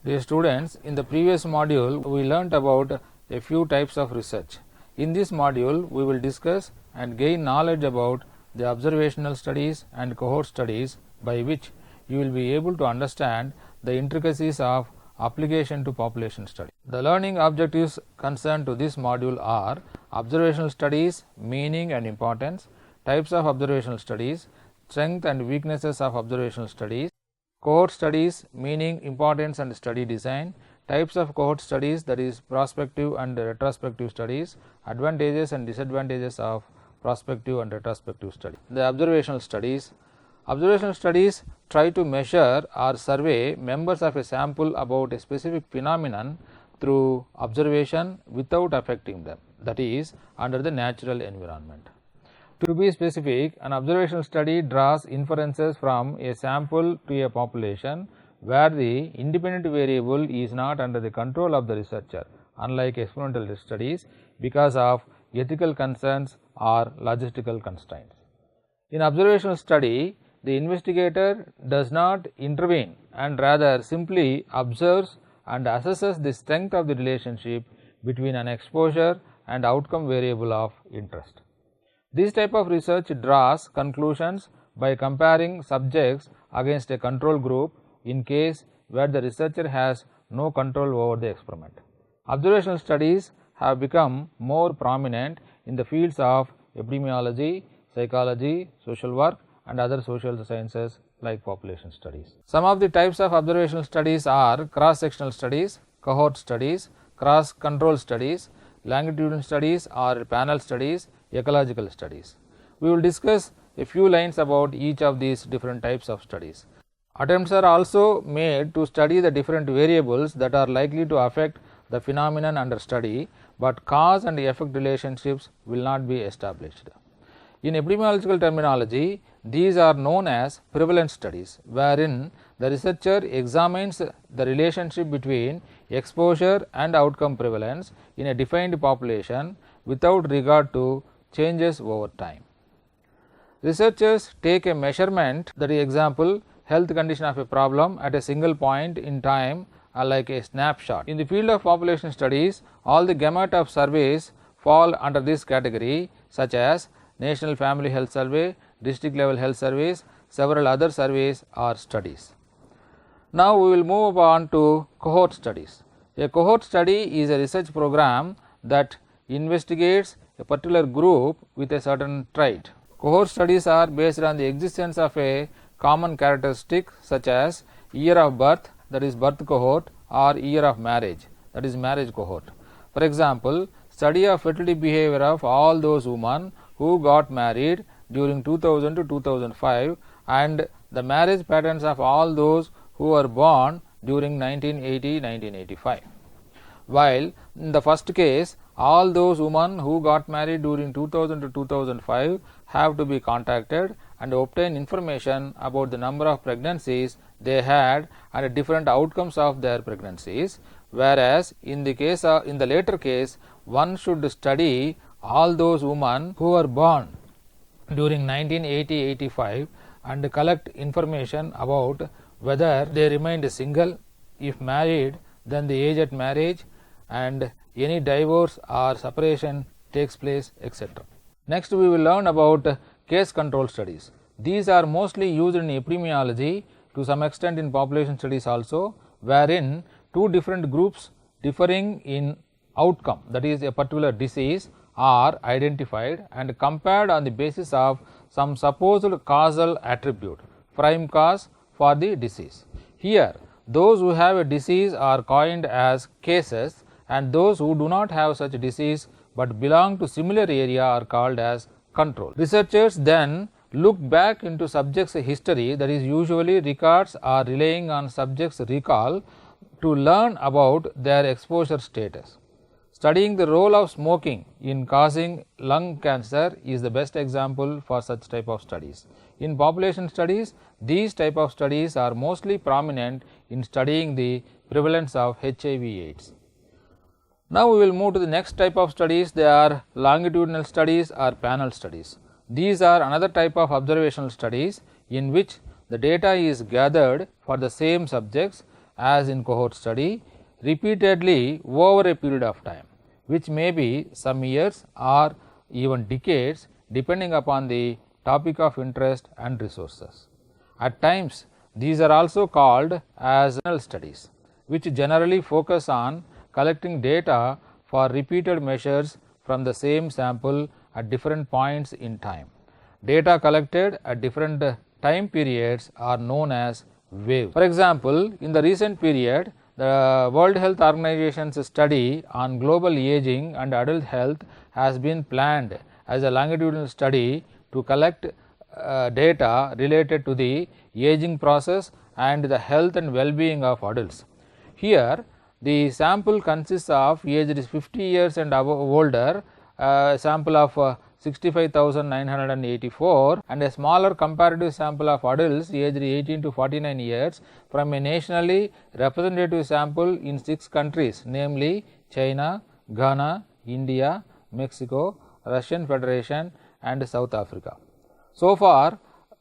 Dear students, in the previous module we learnt about a few types of research. In this module we will discuss and gain knowledge about the observational studies and cohort studies, by which you will be able to understand the intricacies of application to population study. The learning objectives concerned to this module are observational studies, meaning and importance, types of observational studies, strength and weaknesses of observational studies, cohort studies, meaning, importance and study design, types of cohort studies, that is prospective and retrospective studies, advantages and disadvantages of prospective and retrospective study. The observational studies try to measure or survey members of a sample about a specific phenomenon through observation without affecting them, that is under the natural environment. To be specific, an observational study draws inferences from a sample to a population where the independent variable is not under the control of the researcher, unlike experimental studies, because of ethical concerns or logistical constraints. In observational study, the investigator does not intervene and rather simply observes and assesses the strength of the relationship between an exposure and outcome variable of interest. This type of research draws conclusions by comparing subjects against a control group in case where the researcher has no control over the experiment. Observational studies have become more prominent in the fields of epidemiology, psychology, social work and other social sciences like population studies. Some of the types of observational studies are cross-sectional studies, cohort studies, cross-control studies, longitudinal studies or panel studies, ecological studies. We will discuss a few lines about each of these different types of studies. Attempts are also made to study the different variables that are likely to affect the phenomenon under study, but cause and effect relationships will not be established. In epidemiological terminology, these are known as prevalence studies, wherein the researcher examines the relationship between exposure and outcome prevalence in a defined population without regard to changes over time. Researchers take a measurement, that is example health condition of a problem at a single point in time, like a snapshot. In the field of population studies, all the gamut of surveys fall under this category, such as National Family Health Survey, district level health surveys, several other surveys or studies. Now we will move on to cohort studies. A cohort study is a research program that investigates a particular group with a certain trait. Cohort studies are based on the existence of a common characteristic, such as year of birth, that is birth cohort, or year of marriage, that is marriage cohort. For example, study of fertility behavior of all those women who got married during 2000 to 2005 and the marriage patterns of all those who were born during 1980-1985. While in the first case, all those women who got married during 2000 to 2005 have to be contacted and obtain information about the number of pregnancies they had and different outcomes of their pregnancies, whereas in the later case, one should study all those women who were born during 1980-85 and collect information about whether they remained single, if married, then the age at marriage, and any divorce or separation takes place, etc. Next we will learn about case control studies. These are mostly used in epidemiology, to some extent in population studies also, wherein two different groups differing in outcome, that is a particular disease, are identified and compared on the basis of some supposed causal attribute, prime cause for the disease. Here those who have a disease are coined as cases, and those who do not have such disease but belong to similar area are called as control. Researchers then look back into subjects' history, that is usually records or relying on subjects' recall, to learn about their exposure status. Studying the role of smoking in causing lung cancer is the best example for such type of studies. In population studies, these type of studies are mostly prominent in studying the prevalence of HIV/AIDS. Now we will move to the next type of studies. They are longitudinal studies or panel studies. These are another type of observational studies in which the data is gathered for the same subjects as in cohort study, repeatedly over a period of time, which may be some years or even decades depending upon the topic of interest and resources. At times, these are also called as studies, which generally focus on collecting data for repeated measures from the same sample at different points in time. Data collected at different time periods are known as waves. For example, in the recent period, the World Health Organization's study on global aging and adult health has been planned as a longitudinal study to collect data related to the aging process and the health and well-being of adults. Here, the sample consists of aged 50 years and older, sample of 65,984, and a smaller comparative sample of adults aged 18 to 49 years from a nationally representative sample in 6 countries, namely China, Ghana, India, Mexico, Russian Federation and South Africa. So far,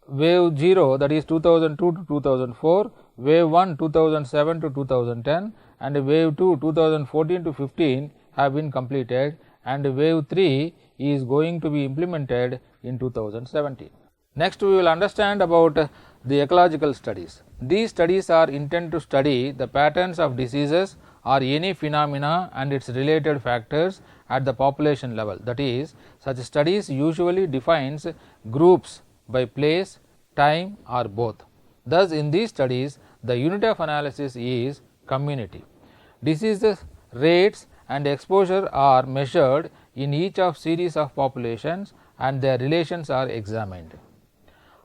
wave 0, that is 2002 to 2004, wave 1 2007 to 2010 and wave 2 2014 to 15 have been completed, and wave 3 is going to be implemented in 2017. Next, we will understand about the ecological studies. These studies are intended to study the patterns of diseases or any phenomena and its related factors at the population level. That is, such studies usually defines groups by place, time or both. Thus, in these studies, the unit of analysis is community. Diseases, rates and exposure are measured in each of series of populations and their relations are examined.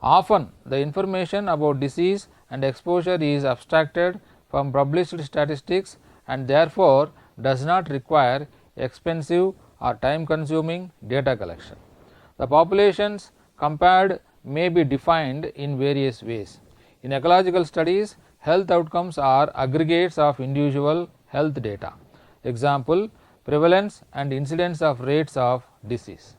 Often, the information about disease and exposure is abstracted from published statistics and therefore does not require expensive or time consuming data collection. The populations compared may be defined in various ways. In ecological studies, health outcomes are aggregates of individual health data. Example, prevalence and incidence of rates of disease.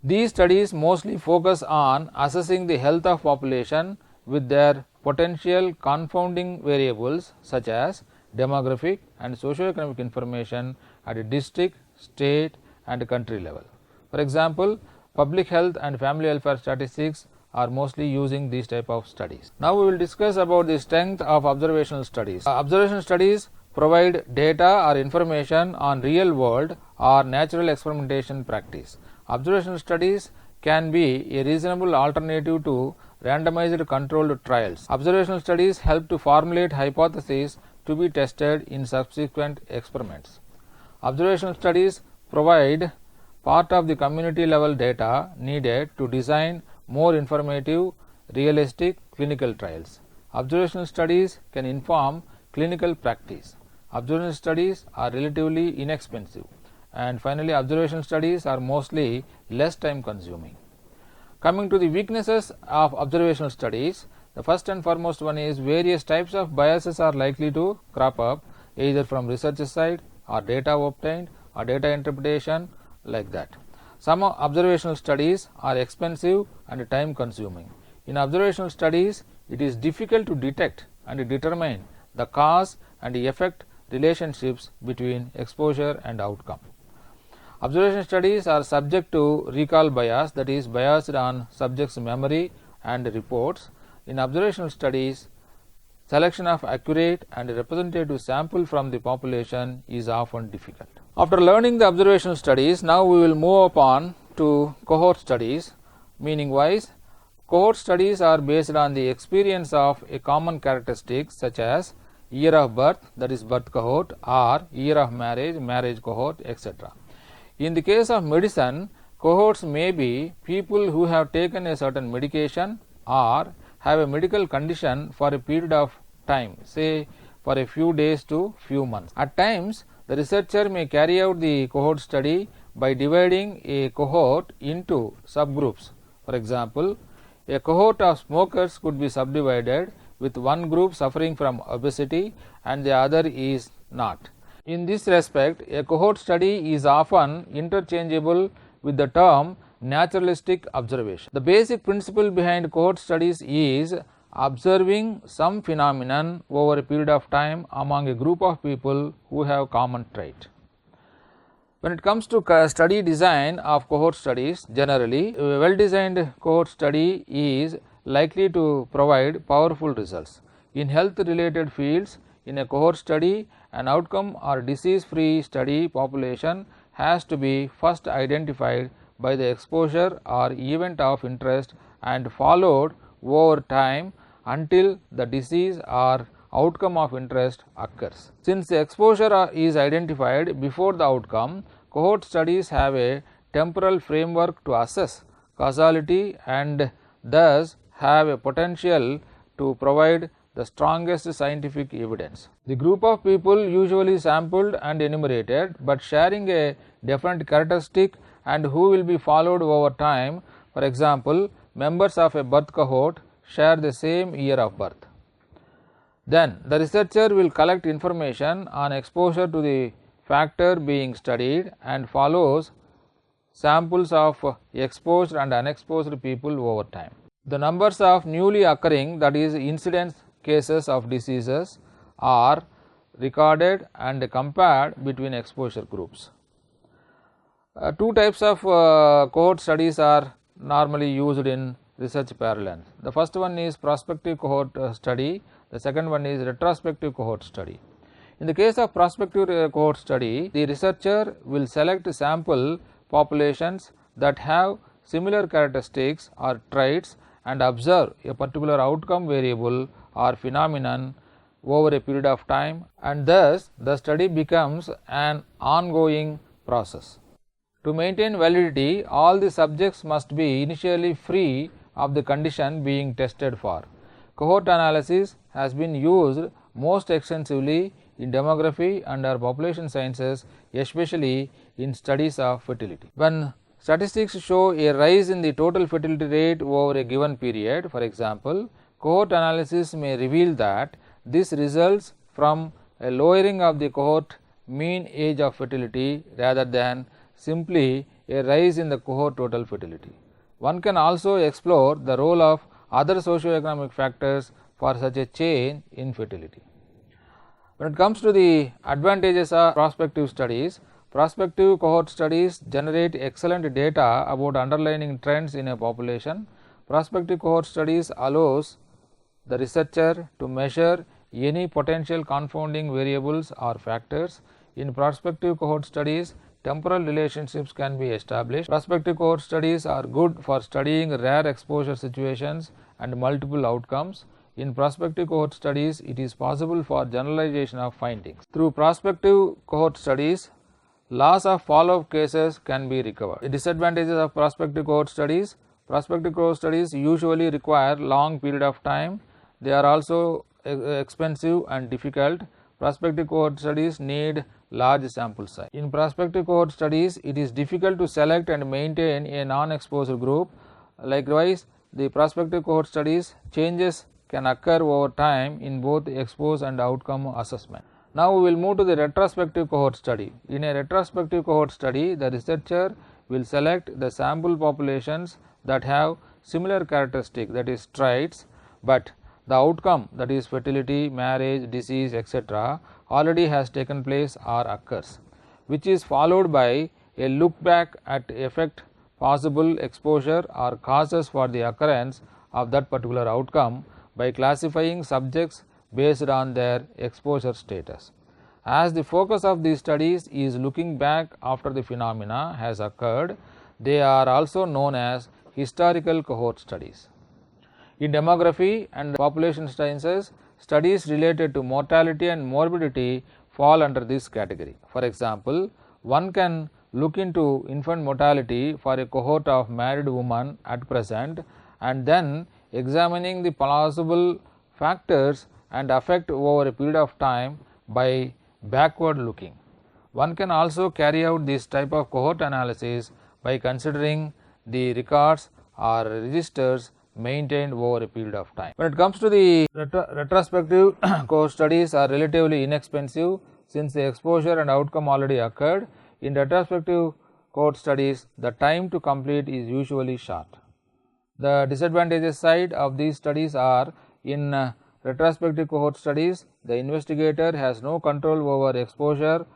These studies mostly focus on assessing the health of population with their potential confounding variables such as demographic and socioeconomic information at a district, state and country level. For example, public health and family welfare statistics are mostly using these type of studies. Now we will discuss about the strength of observational studies. Observational studies provide data or information on real world or natural experimentation practice. Observational studies can be a reasonable alternative to randomized controlled trials. Observational studies help to formulate hypotheses to be tested in subsequent experiments. Observational studies provide part of the community level data needed to design more informative, realistic clinical trials. Observational studies can inform clinical practice. Observational studies are relatively inexpensive, and finally, observational studies are mostly less time consuming. Coming to the weaknesses of observational studies, the first and foremost one is various types of biases are likely to crop up either from research side or data obtained or data interpretation, like that. Some observational studies are expensive and time consuming. In observational studies, it is difficult to detect and determine the cause and effect relationships between exposure and outcome. Observation studies are subject to recall bias, that is biased on subject's memory and reports. In observational studies, selection of accurate and representative sample from the population is often difficult. After learning the observational studies, now we will move upon to cohort studies. Meaning wise, cohort studies are based on the experience of a common characteristic such as year of birth, that is birth cohort, or year of marriage, marriage cohort, etc. In the case of medicine, cohorts may be people who have taken a certain medication or have a medical condition for a period of time, say for a few days to few months. At times, the researcher may carry out the cohort study by dividing a cohort into subgroups. For example, a cohort of smokers could be subdivided with one group suffering from obesity and the other is not. In this respect, a cohort study is often interchangeable with the term naturalistic observation. The basic principle behind cohort studies is observing some phenomenon over a period of time among a group of people who have common trait. When it comes to study design of cohort studies, generally a well designed cohort study is likely to provide powerful results. In health related fields, in a cohort study, an outcome or disease free study population has to be first identified by the exposure or event of interest and followed over time until the disease or outcome of interest occurs. Since the exposure is identified before the outcome, cohort studies have a temporal framework to assess causality and thus have a potential to provide the strongest scientific evidence. The group of people usually sampled and enumerated, but sharing a different characteristic and who will be followed over time. For example, members of a birth cohort share the same year of birth. Then the researcher will collect information on exposure to the factor being studied and follows samples of exposed and unexposed people over time. The numbers of newly occurring, that is incidence cases of diseases, are recorded and compared between exposure groups. Two types of cohort studies are normally used in research parallel. The first one is prospective cohort study, the second one is retrospective cohort study. In the case of prospective cohort study, the researcher will select sample populations that have similar characteristics or traits and observe a particular outcome variable or phenomenon over a period of time, and thus the study becomes an ongoing process. To maintain validity, all the subjects must be initially free of the condition being tested for. Cohort analysis has been used most extensively in demography and population sciences, especially in studies of fertility. When statistics show a rise in the total fertility rate over a given period, for example, cohort analysis may reveal that this results from a lowering of the cohort mean age of fertility rather than simply a rise in the cohort total fertility. One can also explore the role of other socio-economic factors for such a change in fertility. When it comes to the advantages of prospective studies, prospective cohort studies generate excellent data about underlying trends in a population. Prospective cohort studies allows the researcher to measure any potential confounding variables or factors. In prospective cohort studies, temporal relationships can be established. Prospective cohort studies are good for studying rare exposure situations and multiple outcomes. In prospective cohort studies, it is possible for generalization of findings. Through prospective cohort studies, loss of follow-up cases can be recovered. The disadvantages of prospective cohort studies: prospective cohort studies usually require long period of time. They are also expensive and difficult. Prospective cohort studies need large sample size. In prospective cohort studies, it is difficult to select and maintain a non-exposed group. Likewise, the prospective cohort studies changes can occur over time in both expose and outcome assessment. Now we will move to the retrospective cohort study. In a retrospective cohort study, the researcher will select the sample populations that have similar characteristics, that is traits, but the outcome, that is fertility, marriage, disease, etc., already has taken place or occurs, which is followed by a look back at effect, possible exposure or causes for the occurrence of that particular outcome by classifying subjects based on their exposure status. As the focus of these studies is looking back after the phenomena has occurred, they are also known as historical cohort studies. In demography and population sciences, studies related to mortality and morbidity fall under this category. For example, one can look into infant mortality for a cohort of married women at present and then examining the plausible factors and effect over a period of time by backward looking. One can also carry out this type of cohort analysis by considering the records or registers maintained over a period of time. When it comes to the retrospective cohort studies are relatively inexpensive since the exposure and outcome already occurred. In retrospective cohort studies, the time to complete is usually short. The disadvantages side of these studies are In retrospective cohort studies, the investigator has no control over exposure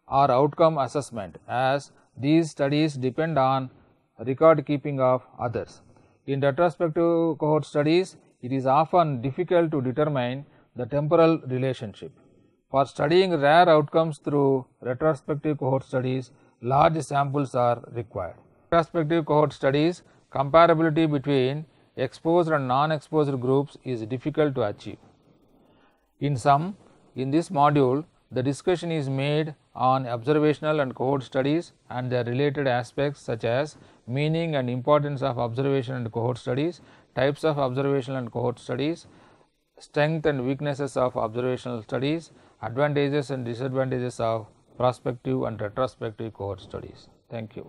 or outcome assessment, as these studies depend on record keeping of others. In retrospective cohort studies, it is often difficult to determine the temporal relationship. For studying rare outcomes through retrospective cohort studies, large samples are required. Retrospective cohort studies, comparability between exposed and non-exposed groups is difficult to achieve. In sum, in this module, the discussion is made on observational and cohort studies and their related aspects such as meaning and importance of observation and cohort studies, types of observational and cohort studies, strength and weaknesses of observational studies, advantages and disadvantages of prospective and retrospective cohort studies. Thank you.